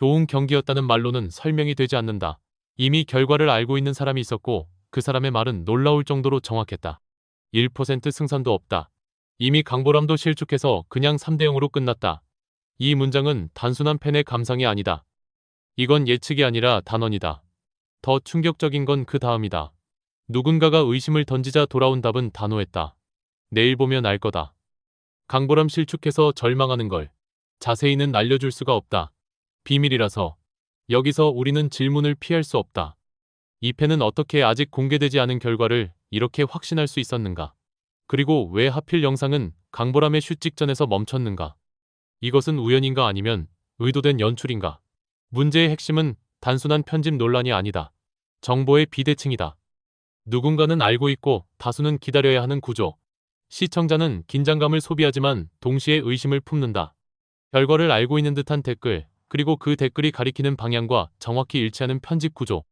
좋은 경기였다는 말로는 설명이 되지 않는다. 이미 결과를 알고 있는 사람이 있었고 그 사람의 말은 놀라울 정도로 정확했다. 1% 승산도 없다. 이미 강보람도 실축해서 그냥 3대 0으로 끝났다. 이 문장은 단순한 팬의 감상이 아니다. 이건 예측이 아니라 단언이다. 더 충격적인 건 그 다음이다. 누군가가 의심을 던지자 돌아온 답은 단호했다. 내일 보면 알 거다. 강보람 실축해서 절망하는 걸 자세히는 알려줄 수가 없다. 비밀이라서. 여기서 우리는 질문을 피할 수 없다. 이 팬은 어떻게 아직 공개되지 않은 결과를 이렇게 확신할 수 있었는가? 그리고 왜 하필 영상은 강보람의 슛 직전에서 멈췄는가? 이것은 우연인가 아니면 의도된 연출인가? 문제의 핵심은 단순한 편집 논란이 아니다. 정보의 비대칭이다. 누군가는 알고 있고 다수는 기다려야 하는 구조. 시청자는 긴장감을 소비하지만 동시에 의심을 품는다. 결과를 알고 있는 듯한 댓글, 그리고 그 댓글이 가리키는 방향과 정확히 일치하는 편집 구조.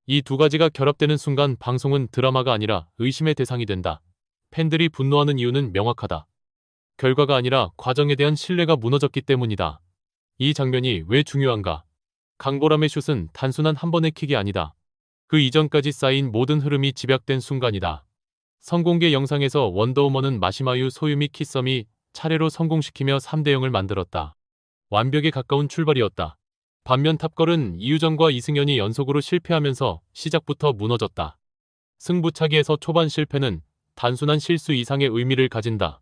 이 두 가지가 결합되는 순간 방송은 드라마가 아니라 의심의 대상이 된다. 팬들이 분노하는 이유는 명확하다. 결과가 아니라 과정에 대한 신뢰가 무너졌기 때문이다. 이 장면이 왜 중요한가? 강보람의 슛은 단순한 한 번의 킥이 아니다. 그 이전까지 쌓인 모든 흐름이 집약된 순간이다. 선공개 영상에서 원더우먼은 마시마유 소유미 키썸이 차례로 성공시키며 3대 0을 만들었다. 완벽에 가까운 출발이었다. 반면 탑걸은 이유정과 이승연이 연속으로 실패하면서 시작부터 무너졌다. 승부차기에서 초반 실패는 단순한 실수 이상의 의미를 가진다.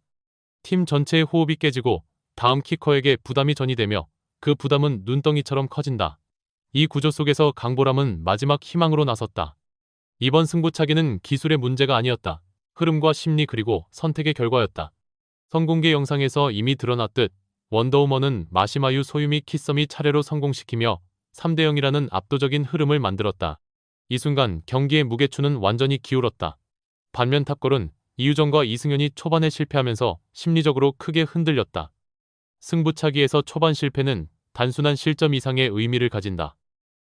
팀 전체의 호흡이 깨지고 다음 키커에게 부담이 전이되며 그 부담은 눈덩이처럼 커진다. 이 구조 속에서 강보람은 마지막 희망으로 나섰다. 이번 승부차기는 기술의 문제가 아니었다. 흐름과 심리 그리고 선택의 결과였다. 선공개 영상에서 이미 드러났듯 원더우먼은 마시마유 소유미 키썸이 차례로 성공시키며 3대 0이라는 압도적인 흐름을 만들었다. 이 순간 경기의 무게추는 완전히 기울었다. 반면 탑걸은 이유정과 이승연이 초반에 실패하면서 심리적으로 크게 흔들렸다. 승부차기에서 초반 실패는 단순한 실점 이상의 의미를 가진다.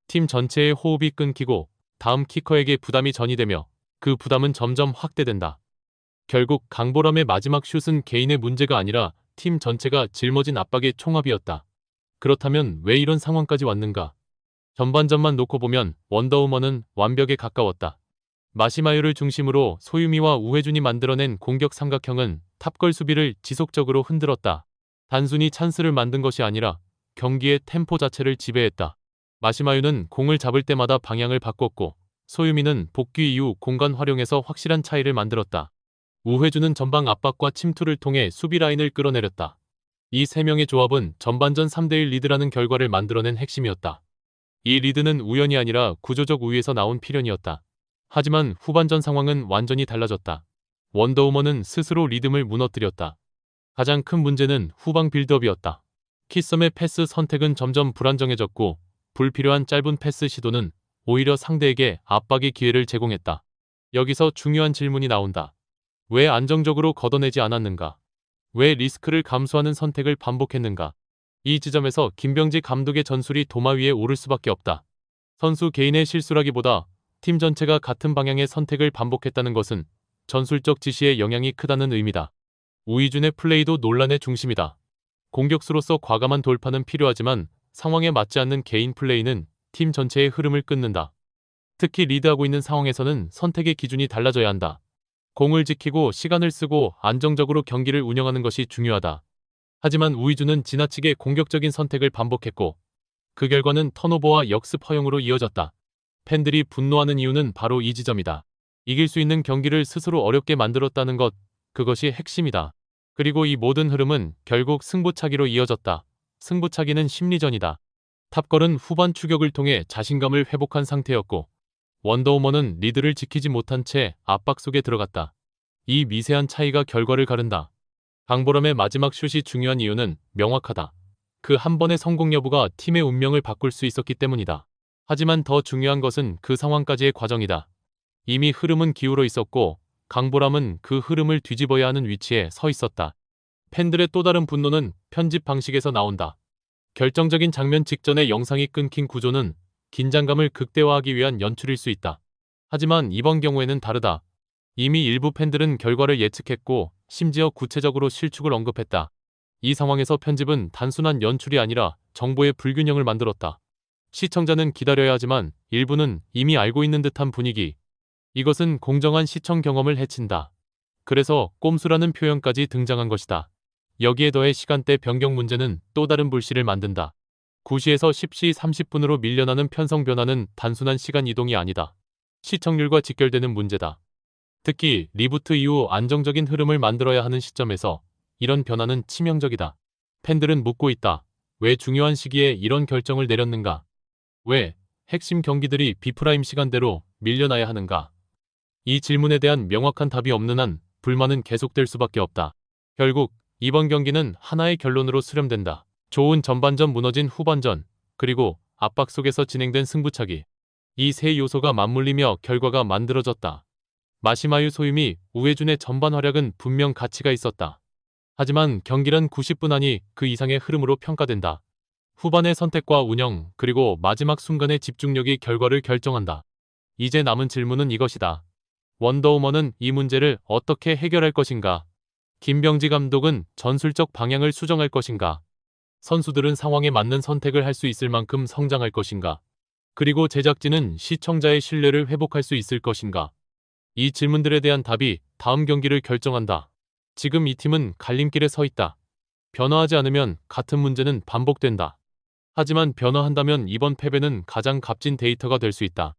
팀 전체의 호흡이 끊기고 다음 키커에게 부담이 전이되며 그 부담은 점점 확대된다. 결국 강보람의 마지막 슛은 개인의 문제가 아니라 팀 전체가 짊어진 압박의 총합이었다. 그렇다면 왜 이런 상황까지 왔는가? 전반전만 놓고 보면 원더우먼은 완벽에 가까웠다. 마시마유를 중심으로 소유미와 우회준이 만들어낸 공격 삼각형은 탑걸 수비를 지속적으로 흔들었다. 단순히 찬스를 만든 것이 아니라 경기의 템포 자체를 지배했다. 마시마유는 공을 잡을 때마다 방향을 바꿨고 소유미는 복귀 이후 공간 활용에서 확실한 차이를 만들었다. 우회준은 전방 압박과 침투를 통해 수비 라인을 끌어내렸다. 이 세 명의 조합은 전반전 3대1 리드라는 결과를 만들어낸 핵심이었다. 이 리드는 우연이 아니라 구조적 우위에서 나온 필연이었다. 하지만 후반전 상황은 완전히 달라졌다. 원더우먼은 스스로 리듬을 무너뜨렸다. 가장 큰 문제는 후방 빌드업이었다. 키썸의 패스 선택은 점점 불안정해졌고 불필요한 짧은 패스 시도는 오히려 상대에게 압박의 기회를 제공했다. 여기서 중요한 질문이 나온다. 왜 안정적으로 걷어내지 않았는가? 왜 리스크를 감수하는 선택을 반복했는가? 이 지점에서 김병지 감독의 전술이 도마 위에 오를 수밖에 없다. 선수 개인의 실수라기보다 팀 전체가 같은 방향의 선택을 반복했다는 것은 전술적 지시에 영향이 크다는 의미다. 우이준의 플레이도 논란의 중심이다. 공격수로서 과감한 돌파는 필요하지만 상황에 맞지 않는 개인 플레이는 팀 전체의 흐름을 끊는다. 특히 리드하고 있는 상황에서는 선택의 기준이 달라져야 한다. 공을 지키고 시간을 쓰고 안정적으로 경기를 운영하는 것이 중요하다. 하지만 우이준은 지나치게 공격적인 선택을 반복했고 그 결과는 턴오버와 역습 허용으로 이어졌다. 팬들이 분노하는 이유는 바로 이 지점이다. 이길 수 있는 경기를 스스로 어렵게 만들었다는 것, 그것이 핵심이다. 그리고 이 모든 흐름은 결국 승부차기로 이어졌다. 승부차기는 심리전이다. 탑걸은 후반 추격을 통해 자신감을 회복한 상태였고 원더우먼은 리드를 지키지 못한 채 압박 속에 들어갔다. 이 미세한 차이가 결과를 가른다. 강보람의 마지막 슛이 중요한 이유는 명확하다. 그 한 번의 성공 여부가 팀의 운명을 바꿀 수 있었기 때문이다. 하지만 더 중요한 것은 그 상황까지의 과정이다. 이미 흐름은 기울어 있었고 강보람은 그 흐름을 뒤집어야 하는 위치에 서 있었다. 팬들의 또 다른 분노는 편집 방식에서 나온다. 결정적인 장면 직전에 영상이 끊긴 구조는 긴장감을 극대화하기 위한 연출일 수 있다. 하지만 이번 경우에는 다르다. 이미 일부 팬들은 결과를 예측했고 심지어 구체적으로 실축을 언급했다. 이 상황에서 편집은 단순한 연출이 아니라 정보의 불균형을 만들었다. 시청자는 기다려야 하지만 일부는 이미 알고 있는 듯한 분위기. 이것은 공정한 시청 경험을 해친다. 그래서 꼼수라는 표현까지 등장한 것이다. 여기에 더해 시간대 변경 문제는 또 다른 불씨를 만든다. 9시에서 10시 30분으로 밀려나는 편성 변화는 단순한 시간 이동이 아니다. 시청률과 직결되는 문제다. 특히 리부트 이후 안정적인 흐름을 만들어야 하는 시점에서 이런 변화는 치명적이다. 팬들은 묻고 있다. 왜 중요한 시기에 이런 결정을 내렸는가? 왜 핵심 경기들이 비프라임 시간대로 밀려나야 하는가? 이 질문에 대한 명확한 답이 없는 한 불만은 계속될 수밖에 없다. 결국 이번 경기는 하나의 결론으로 수렴된다. 좋은 전반전 무너진 후반전, 그리고 압박 속에서 진행된 승부차기. 이 세 요소가 맞물리며 결과가 만들어졌다. 마시마유 소유미, 우회준의 전반 활약은 분명 가치가 있었다. 하지만 경기는 90분 안이 그 이상의 흐름으로 평가된다. 후반의 선택과 운영, 그리고 마지막 순간의 집중력이 결과를 결정한다. 이제 남은 질문은 이것이다. 원더우먼은 이 문제를 어떻게 해결할 것인가? 김병지 감독은 전술적 방향을 수정할 것인가? 선수들은 상황에 맞는 선택을 할 수 있을 만큼 성장할 것인가? 그리고 제작진은 시청자의 신뢰를 회복할 수 있을 것인가? 이 질문들에 대한 답이 다음 경기를 결정한다. 지금 이 팀은 갈림길에 서 있다. 변화하지 않으면 같은 문제는 반복된다. 하지만 변화한다면 이번 패배는 가장 값진 데이터가 될 수 있다.